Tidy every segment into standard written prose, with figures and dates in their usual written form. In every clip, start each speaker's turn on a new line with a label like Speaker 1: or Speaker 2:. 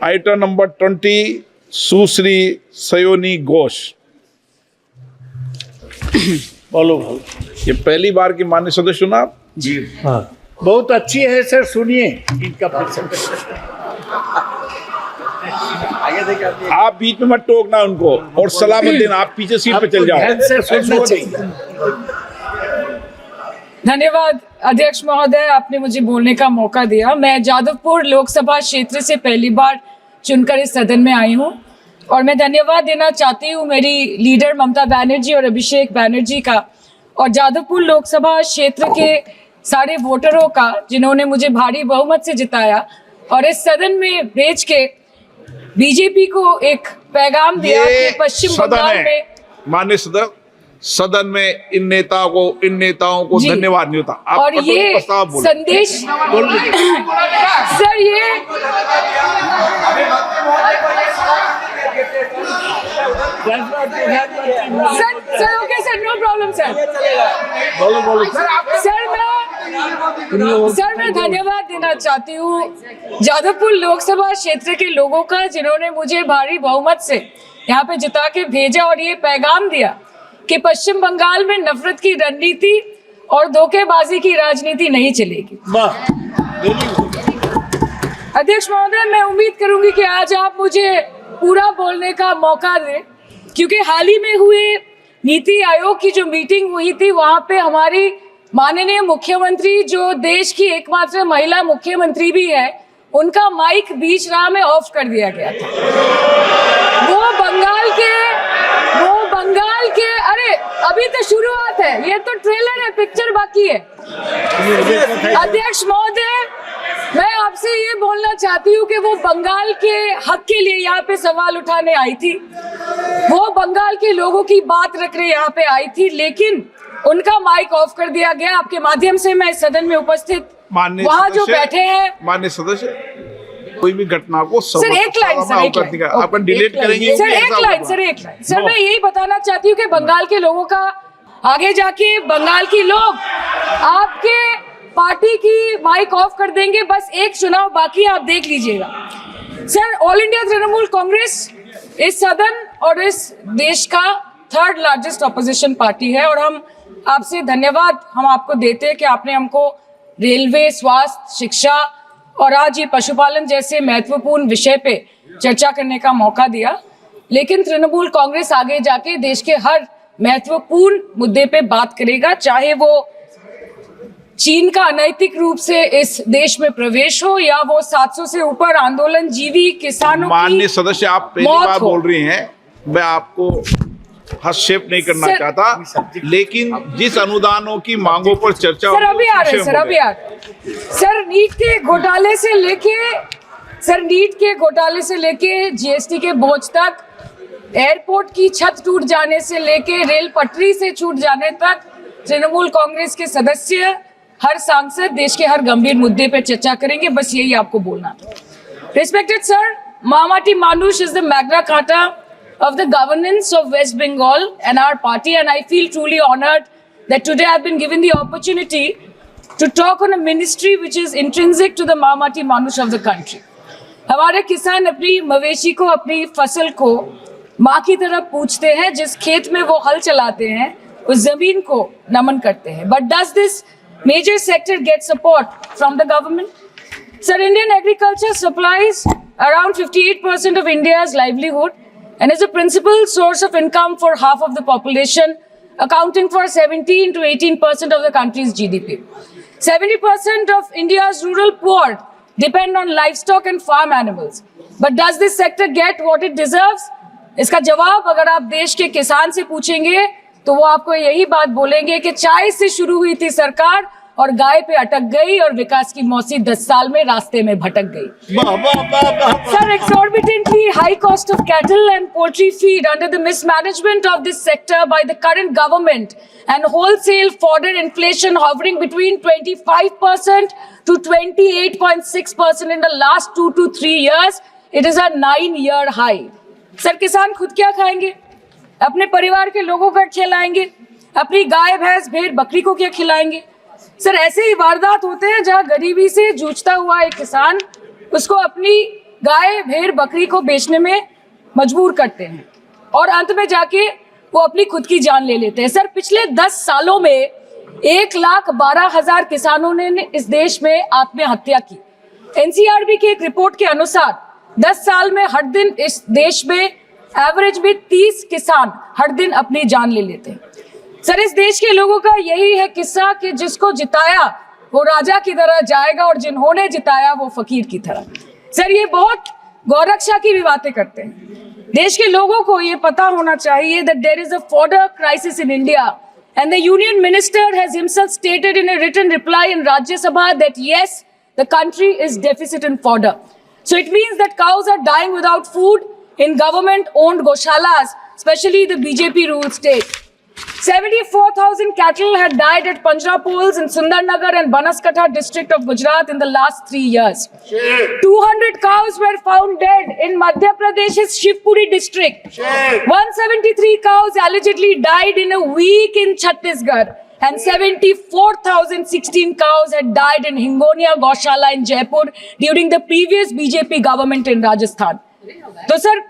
Speaker 1: Item number 20 सुश्री सयोनी घोष।
Speaker 2: बोलो।
Speaker 1: ये पहली बार की माननीय सदस्य चुनाव
Speaker 2: जी हाँ, बहुत अच्छी है सर, सुनिए इनका
Speaker 1: आप बीच में मत टोकना उनको और सलाह मत देना, आप पीछे सीट पे चल जाओ।
Speaker 3: धन्यवाद अध्यक्ष महोदय, आपने मुझे बोलने का मौका दिया। मैं जादवपुर लोकसभा क्षेत्र से पहली बार चुनकर इस सदन में आई हूँ और मैं धन्यवाद देना चाहती हूँ मेरी लीडर ममता बनर्जी और अभिषेक बनर्जी का, और जादवपुर लोकसभा क्षेत्र के सारे वोटरों का जिन्होंने मुझे भारी बहुमत से जिताया और इस सदन में भेज के बीजेपी को एक पैगाम दिया कि पश्चिम बंगाल में
Speaker 1: माननीय सदन में इन नेताओं को धन्यवाद नहीं होता। आप
Speaker 3: और ये संदेश सर, ये sir okay sir, no problem sir. Sir मैं धन्यवाद देना चाहती हूँ जादवपुर लोकसभा क्षेत्र के लोगों का जिन्होंने मुझे भारी बहुमत से यहाँ पे जिता के भेजा और ये पैगाम दिया कि पश्चिम बंगाल में नफरत की रणनीति और धोखेबाजी की राजनीति नहीं चलेगी। अध्यक्ष महोदय, मैं उम्मीद करूंगी कि आज आप मुझे पूरा बोलने का मौका दें, क्योंकि हाल ही में हुए नीति आयोग की जो मीटिंग हुई थी वहां पे हमारी माननीय मुख्यमंत्री, जो देश की एकमात्र महिला मुख्यमंत्री भी है, उनका माइक बीच राह में ऑफ कर दिया गया था। वो बंगाल के अरे अभी तो शुरुआत है, ये तो ट्रेलर है, पिक्चर बाकी है। अध्यक्ष महोदय, मैं आपसे ये बोलना चाहती हूँ कि वो बंगाल के हक के लिए यहाँ पे सवाल उठाने आई थी, वो बंगाल के लोगों की बात रखने यहाँ पे आई थी, लेकिन उनका माइक ऑफ कर दिया गया। आपके माध्यम से मैं इस सदन में उपस्थित वहाँ जो बैठे हैं
Speaker 1: माननीय सदस्य, कोई भी घटना को
Speaker 3: सर एक लाइन
Speaker 1: आपका डिलीट करेंगे
Speaker 3: सर, एक लाइन सर, मैं यही बताना चाहती हूँ कि बंगाल के लोगों का आगे जाके बंगाल के लोग आपके पार्टी की माइक ऑफ कर देंगे। बस एक चुनाव बाकी, आप देख लीजिएगा। Sir, all India Trinamool Congress इस सदन और इस देश का 3rd लार्जेस्ट ऑपोजिशन पार्टी है और हम आपसे धन्यवाद हम आपको देते हैं कि आपने हमको रेलवे, स्वास्थ्य, शिक्षा और आज ये पशुपालन जैसे महत्वपूर्ण विषय पे चर्चा करने का मौका दिया। लेकिन तृणमूल कांग्रेस आगे जाके देश के हर महत्वपूर्ण मुद्दे पे बात करेगा, चाहे वो चीन का अनैतिक रूप से इस देश में प्रवेश हो या वो 700 से ऊपर आंदोलन जीवी किसानों की
Speaker 1: माननीय सदस्य, आप पहली बार बोल रही हैं, मैं आपको हस्तक्षेप नहीं करना चाहता, लेकिन जिस अनुदानों की मांगों पर चर्चा
Speaker 3: सर अभी आ रहे हैं, सर नीट के घोटाले से लेके जीएसटी के बोझ तक, एयरपोर्ट की छत टूट जाने से लेके रेल पटरी से छूट जाने तक तृणमूल कांग्रेस के सदस्य, हर सांसद देश के हर गंभीर मुद्दे पर चर्चा करेंगे। बस यही आपको बोलना था। Respected sir, Mahamati Manush is the Magna Carta of the governance of West Bengal and our party, and I feel truly honored that today I've been given the opportunity to talk on a ministry which is intrinsic to the Mahamati Manush of the country. हमारे किसान अपनी मवेशी को, अपनी फसल को माँ की तरफ पूछते हैं, जिस खेत में वो हल चलाते हैं उस जमीन को नमन करते हैं। But does this major sector get support from the government? Sir, Indian agriculture supplies around 58% of India's livelihood and is a principal source of income for half of the population, accounting for 17 to 18% of the country's GDP. 70% of India's rural poor depend on livestock and farm animals. But does this sector get what it deserves? इसका जवाब अगर आप देश के किसान से पूछेंगे तो वो आपको यही बात बोलेंगे कि चाय से शुरू हुई थी सरकार और गाय पे अटक गई और विकास की मौसी 10 साल में रास्ते में भटक गई। Sir, exorbitantly high cost of cattle and poultry feed under the mismanagement of this sector by the current government and wholesale fodder inflation hovering between 25% to 28.6% in the last 2 to 3 years, it is a 9-year high. Sir, किसान खुद क्या खाएंगे? अपने परिवार के लोगों को खिलाएंगे? अपनी गाय भैंस भेड़ बकरी को क्या खिलाएंगे? सर, ऐसे ही वारदात होते हैं जहां गरीबी से जूझता हुआ एक किसान, उसको अपनी गाय भेड़ बकरी को बेचने में मजबूर करते हैं और अंत में जाके वो अपनी खुद की जान ले लेते हैं। सर, पिछले 10 सालों में 1,12,000 किसानों ने इस देश में आत्महत्या की। एनसीआरबी की एक रिपोर्ट के अनुसार 10 साल में हर दिन इस देश में एवरेज में 30 किसान हर दिन अपनी जान ले लेते हैं। सर, इस देश के लोगों का यही है किस्सा कि जिसको जिताया वो राजा की तरह जाएगा और जिन्होंने जिताया वो फकीर की तरह। सर, ये बहुत गौरक्षा की भी बातें करते हैं। देश के लोगों को ये पता होना चाहिए that there is a fodder crisis in India and the union minister has himself stated in a written reply in Rajya Sabha that yes, the country is deficit in fodder. So it means that cows are dying without food in government owned goshalas, especially the BJP ruled state. 74,000 cattle had died at Panjrapols in Sundarnagar and Banaskantha district of Gujarat in the last 3 years. 200 cows were found dead in Madhya Pradesh's Shivpuri district. 173 cows allegedly died in a week in Chhattisgarh. And 74,016 cows had died in Hingonia Gaushala in Jaipur during the previous BJP government in Rajasthan. तो sir,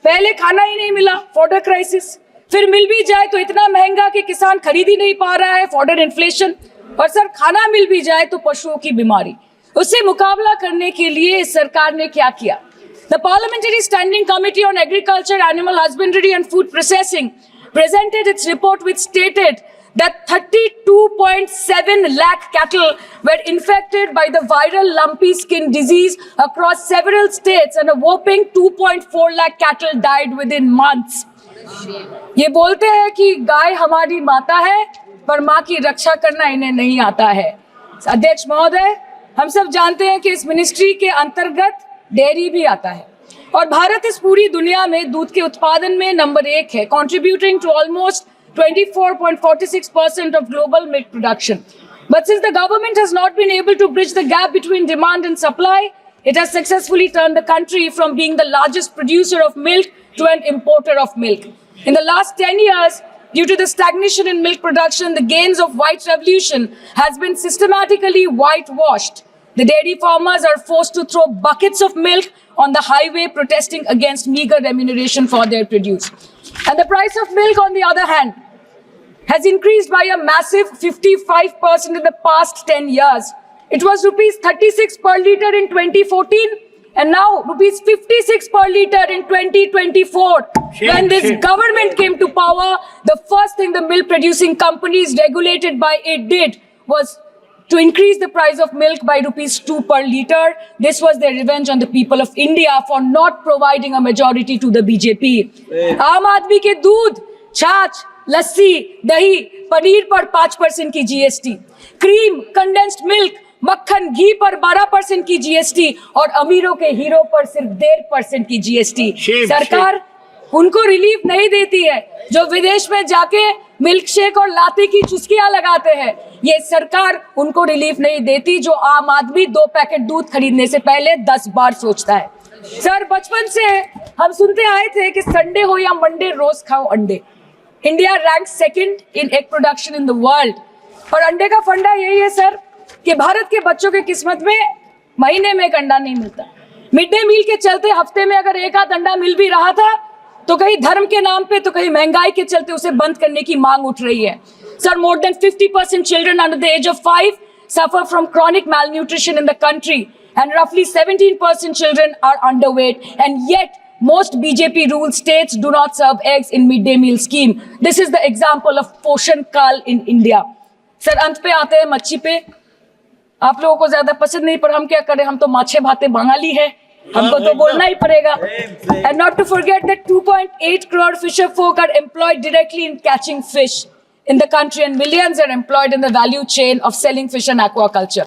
Speaker 3: पहले खाना ही नहीं मिला, fodder crisis, फिर मिल भी जाए तो इतना महंगा कि किसान खरीद ही नहीं पा रहा है, फॉडर इन्फ्लेशन, और सर खाना मिल भी जाए तो पशुओं की बीमारी। उससे मुकाबला करने के लिए इस सरकार ने क्या किया? The Parliamentary Standing Committee on Agriculture, Animal Husbandry and Food Processing presented its report which stated that 32.7 lakh cattle were infected by the viral lumpy skin disease across several states and a whopping 2.4 lakh cattle died within months. ये बोलते हैं कि गाय हमारी माता है पर माँ की रक्षा करना इन्हें नहीं आता है। अध्यक्ष महोदय, हम सब जानते हैं कि इस मिनिस्ट्री के अंतर्गत डेयरी भी आता है और भारत इस पूरी दुनिया में दूध के उत्पादन में नंबर 1 है, contributing to almost 24.46% of global milk production. But since the government has not been able to bridge the gap between demand and supply, it has successfully turned the country from being the largest producer of milk to an importer of milk. In the last 10 years, due to the stagnation in milk production, the gains of white revolution has been systematically whitewashed. The dairy farmers are forced to throw buckets of milk on the highway protesting against meager remuneration for their produce. And the price of milk, on the other hand, has increased by a massive 55% in the past 10 years. It was rupees 36 per litre in 2014 and now rupees 56 per litre in 2024. When this government came to power, the first thing the milk producing companies regulated by it did was to increase the price of milk by rupees 2 per litre. This was their revenge on the people of India for not providing a majority to the BJP. आम आदमी के दूध, छाछ, लस्सी, दही, पनीर पर 5% की GST, cream, condensed milk, मक्खन, घी पर 12% की GST और अमीरों के हीरो पर सिर्फ 1.5% की GST। सरकार उनको रिलीफ नहीं देती है जो विदेश में जाके मिल्क शेक और लाते की चुस्कियां लगाते हैं। ये सरकार उनको रिलीफ नहीं देती जो आम आदमी 2 पैकेट दूध खरीदने से पहले 10 बार सोचता है। सर, बचपन से हम सुनते आए थे कि संडे हो या मंडे रोज खाओ अंडे। India rank 2nd in egg production in the world और अंडे का फंडा यही है सर कि भारत के बच्चों की किस्मत में महीने में एक अंडा नहीं मिलता। मिड डे मील के चलते हफ्ते में अगर एक आध अंडा मिल भी रहा था तो कहीं धर्म के नाम पे तो कहीं महंगाई के चलते उसे बंद करने की मांग उठ रही है। Sir, more than 50% children under the age of 5 suffer from chronic malnutrition in the country and roughly 17% children are underweight, and yet most BJP ruled states do not serve eggs in midday meal scheme. This is the example of Poshan Kal in India. Sir, अंत पे आते हैं मच्छी पे। आप लोगों को ज्यादा पसंद नहीं पर हम क्या करें, हम तो माछे भाते बंगाली है, हमको तो बोलना ही पड़ेगा। And not to forget that 2.8 crore fisher folk are employed directly in catching fish in the country and millions are employed in the value chain of selling fish and aquaculture.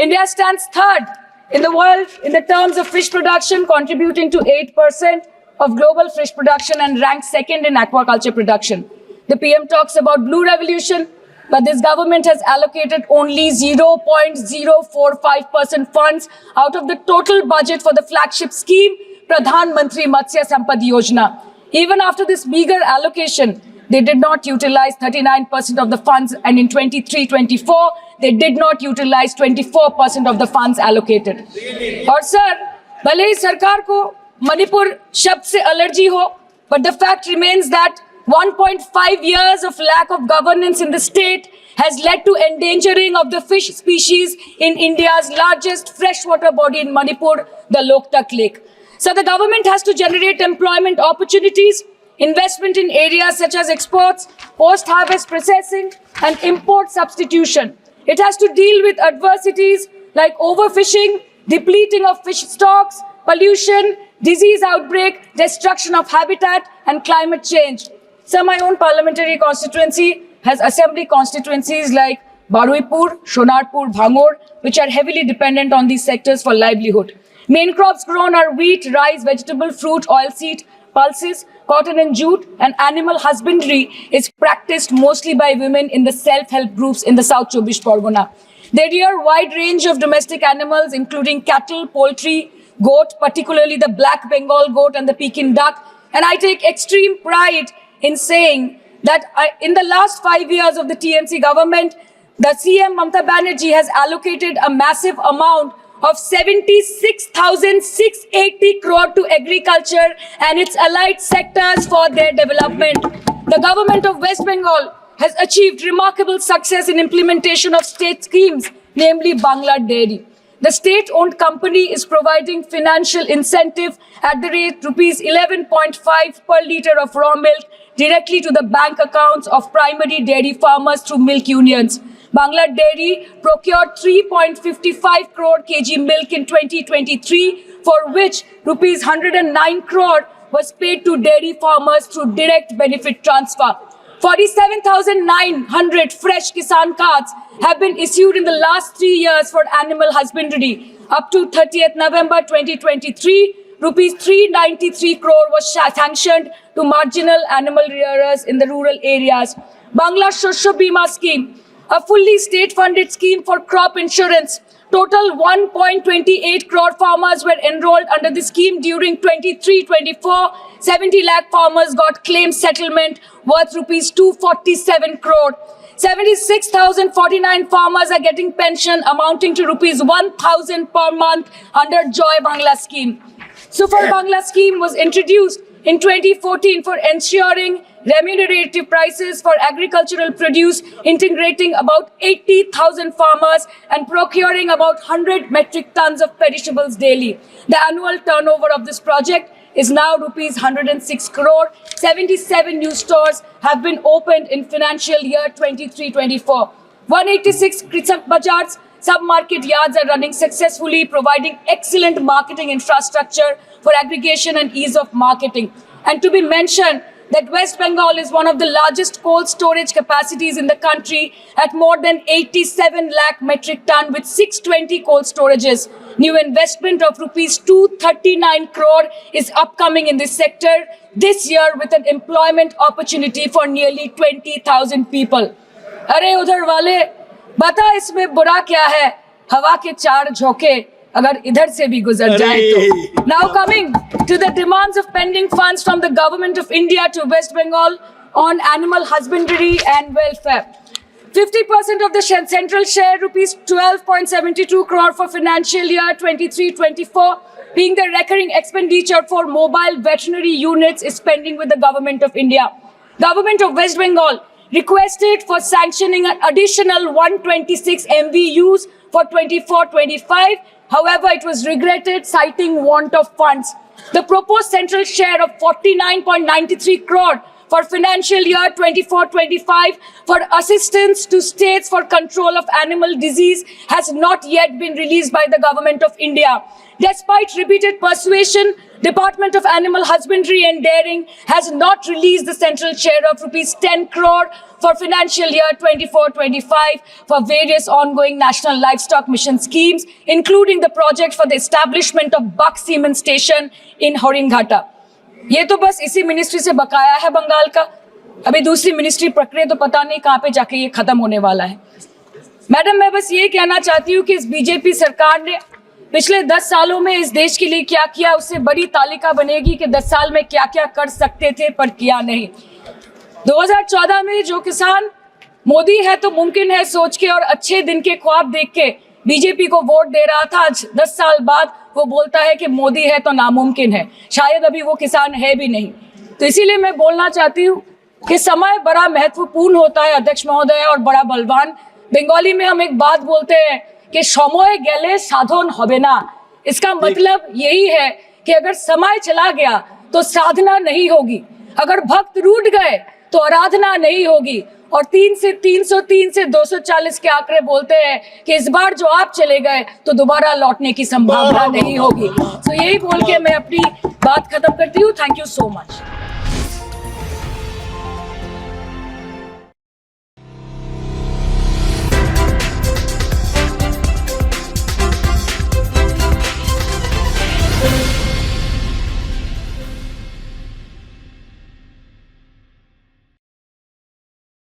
Speaker 3: India stands 3rd in the world in the terms of fish production, contributing to 8% of global fish production and ranks 2nd in aquaculture production. The PM talks about blue revolution, but this government has allocated only 0.045% funds out of the total budget for the flagship scheme, Pradhan Mantri Matsya Sampad Yojana. Even after this meager allocation, they did not utilize 39% of the funds, and in 23-24, they did not utilize 24% of the funds allocated. और sir, भले ही सरकार को मणिपुर शब्द से allergy हो, but the fact remains that 1.5 years of lack of governance in the state has led to endangering of the fish species in India's largest freshwater body in Manipur, the Loktak Lake. So the government has to generate employment opportunities, investment in areas such as exports, post-harvest processing, and import substitution. It has to deal with adversities like overfishing, depleting of fish stocks, pollution, disease outbreak, destruction of habitat, and climate change. So my own parliamentary constituency has assembly constituencies like Baruipur, Shonarpur, Bhangor, which are heavily dependent on these sectors for livelihood. Main crops grown are wheat, rice, vegetable, fruit, oilseed, pulses, cotton and jute, and animal husbandry is practiced mostly by women in the self-help groups in the South Chobbish Pargona. They rear a wide range of domestic animals, including cattle, poultry, goat, particularly the black Bengal goat and the Pekin duck. And I take extreme pride in saying that in the last 5 years of the TMC government, the CM Mamata Banerjee has allocated a massive amount of 76,680 crore to agriculture and its allied sectors for their development. The government of West Bengal has achieved remarkable success in implementation of state schemes, namely Bangla Dairy. The state-owned company is providing financial incentive at the rate rupees 11.5 per litre of raw milk directly to the bank accounts of primary dairy farmers through milk unions. Bangla Dairy procured 3.55 crore kg milk in 2023, for which rupees 109 crore was paid to dairy farmers through direct benefit transfer. 47,900 fresh Kisan cards have been issued in the last 3 years for animal husbandry. Up to 30th November 2023, rupees 393 crore was sanctioned to marginal animal rearers in the rural areas. Bangla Shosho Bima scheme, a fully state-funded scheme for crop insurance. Total 1.28 crore farmers were enrolled under the scheme during 23-24. 70 lakh farmers got claim settlement worth rupees 247 crore. 76,049 farmers are getting pension amounting to rupees 1,000 per month under Joy Bangla scheme. Super Bangla scheme was introduced in 2014 for ensuring remunerative prices for agricultural produce, integrating about 80,000 farmers and procuring about 100 metric tons of perishables daily. The annual turnover of this project is now rupees 106 crore. 77 new stores have been opened in financial year 23-24. 186 Krisak Bazars sub-market yards are running successfully, providing excellent marketing infrastructure for aggregation and ease of marketing. And to be mentioned that West Bengal is one of the largest cold storage capacities in the country at more than 87 lakh metric ton with 620 cold storages. New investment of rupees 239 crore is upcoming in this sector this year with an employment opportunity for nearly 20,000 people. अरे उधर वाले बता इसमें बुरा क्या है, हवा के चार झोंके अगर इधर से भी गुजर जाए तो. Now coming to the demands of pending funds from the government of India to West Bengal on animal husbandry and welfare. 50% of the central share, rupees 12.72 crore for financial year 23-24, being the recurring expenditure for mobile veterinary units is pending with the government of India. Government of West Bengal requested for sanctioning an additional 126 MVUs for 24-25. However, it was regretted, citing want of funds. The proposed central share of 49.93 crore for financial year 24-25 for assistance to states for control of animal disease has not yet been released by the government of India. Despite repeated persuasion, Department of Animal Husbandry and Dairying has not released the central share of rupees 10 crore for financial year 24-25 for various ongoing national livestock mission schemes, including the project for the establishment of Buck Semen Station in Horinghata. ये तो बस इसी ministry से बकाया है बंगाल का. अभी दूसरी मिनिस्ट्री प्रक्रिया तो पता नहीं कहाँ पे जाके ये खत्म होने वाला है. मैडम, मैं बस ये कहना चाहती हूँ कि इस बीजेपी सरकार ने पिछले 10 सालों में इस देश के लिए क्या किया, उससे बड़ी तालिका बनेगी कि 10 साल में क्या क्या कर सकते थे पर किया नहीं. 2014 में जो किसान मोदी है तो मुमकिन है सोच के और अच्छे दिन के ख्वाब देख के बीजेपी को वोट दे रहा था, आज 10 साल बाद वो बोलता है कि मोदी है तो नामुमकिन है। शायद अभी वो किसान है भी नहीं। तो इसीलिए मैं बोलना चाहती हूँ कि समय बड़ा महत्वपूर्ण होता है अध्यक्ष महोदय और बड़ा बलवान। बंगाली में हम एक बात बोलते हैं कि समय गेले साधन होबे ना। इसका मतलब यही है कि अगर समय चला गया तो साधना नहीं होगी, अगर भक्त रूठ गए तो आराधना नहीं होगी। और 3 से 303 से 240 के आंकड़े बोलते हैं कि इस बार जो आप चले गए तो दोबारा लौटने की संभावना नहीं होगी। तो यही बोल के मैं अपनी बात खत्म करती हूँ। Thank you so much.